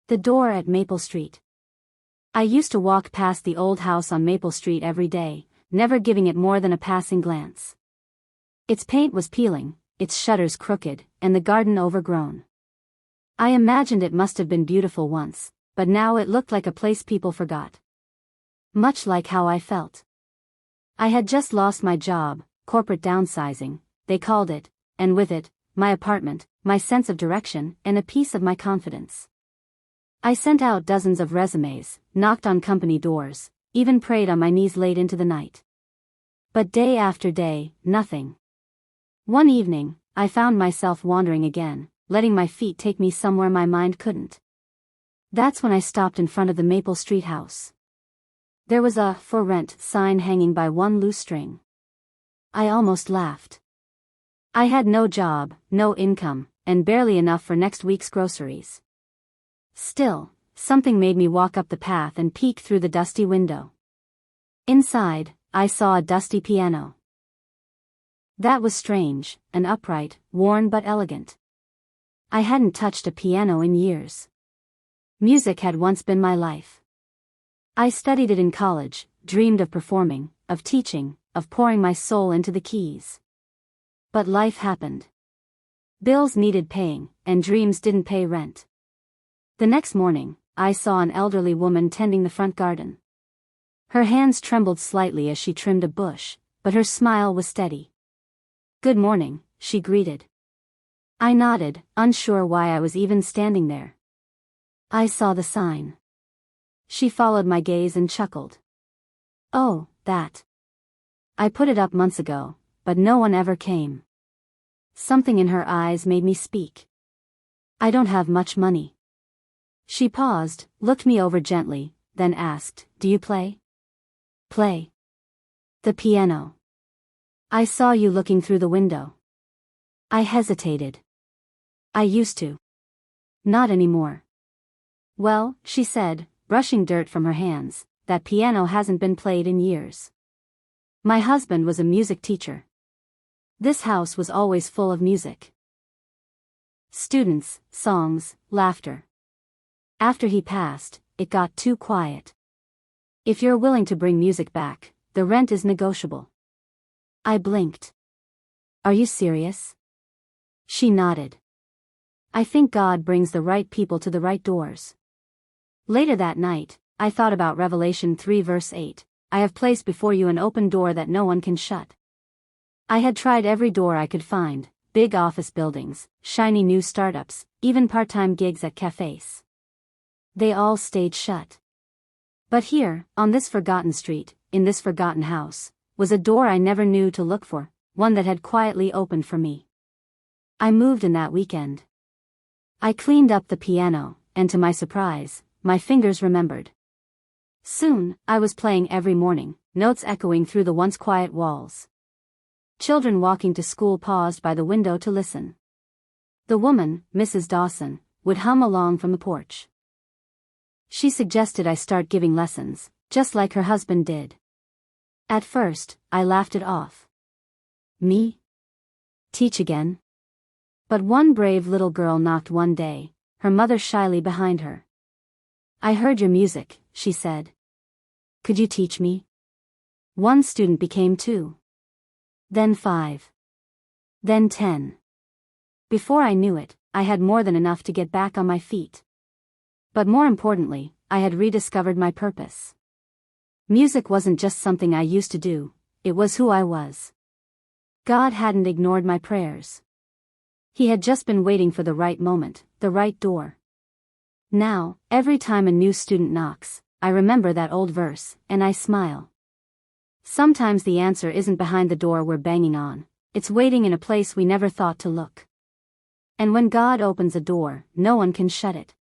The door at Maple Street. I used to walk past the old house on Maple Street every day, never giving it more than a passing glance. Its paint was peeling, its shutters crooked, and the garden overgrown. I imagined it must have been beautiful once, but now it looked like a place people forgot. Much like how I felt. I had just lost my job, corporate downsizing, they called it, and with it, my apartment, my sense of direction, and a piece of my confidence. I sent out dozens of resumes, knocked on company doors, even prayed on my knees late into the night. But day after day, nothing. One evening, I found myself wandering again, letting my feet take me somewhere my mind couldn't. That's when I stopped in front of the Maple Street house. There was a "For Rent" sign hanging by one loose string. I almost laughed. I had no job, no income, and barely enough for next week's groceries. Still, something made me walk up the path and peek through the dusty window. Inside, I saw a dusty piano. That was strange, an upright, worn but elegant. I hadn't touched a piano in years. Music had once been my life. I studied it in college, dreamed of performing, of teaching, of pouring my soul into the keys. But life happened. Bills needed paying, and dreams didn't pay rent. The next morning, I saw an elderly woman tending the front garden. Her hands trembled slightly as she trimmed a bush, but her smile was steady. "Good morning," she greeted. I nodded, unsure why I was even standing there. I saw the sign. She followed my gaze and chuckled. "Oh, that. I put it up months ago, but no one ever came." Something in her eyes made me speak. "I don't have much money." She paused, looked me over gently, then asked, "Do you play?" "Play?" "The piano. I saw you looking through the window." I hesitated. "I used to." "Not anymore." "Well," she said, brushing dirt from her hands, "that piano hasn't been played in years. My husband was a music teacher. This house was always full of music. Students, songs, laughter. After he passed, it got too quiet. If you're willing to bring music back, the rent is negotiable." I blinked. "Are you serious?" She nodded. "I think God brings the right people to the right doors." Later that night, I thought about Revelation 3 verse 8, "I have placed before you an open door that no one can shut." I had tried every door I could find, big office buildings, shiny new startups, even part-time gigs at cafes. They all stayed shut. But here, on this forgotten street, in this forgotten house, was a door I never knew to look for, one that had quietly opened for me. I moved in that weekend. I cleaned up the piano, and to my surprise, my fingers remembered. Soon, I was playing every morning, notes echoing through the once quiet walls. Children walking to school paused by the window to listen. The woman, Mrs. Dawson, would hum along from the porch. She suggested I start giving lessons, just like her husband did. At first, I laughed it off. Me? Teach again? But one brave little girl knocked one day, her mother shyly behind her. "I heard your music," she said. "Could you teach me?" One student became 2. Then 5. Then 10. Before I knew it, I had more than enough to get back on my feet. But more importantly, I had rediscovered my purpose. Music wasn't just something I used to do, it was who I was. God hadn't ignored my prayers. He had just been waiting for the right moment, the right door. Now, every time a new student knocks, I remember that old verse, and I smile. Sometimes the answer isn't behind the door we're banging on, it's waiting in a place we never thought to look. And when God opens a door, no one can shut it.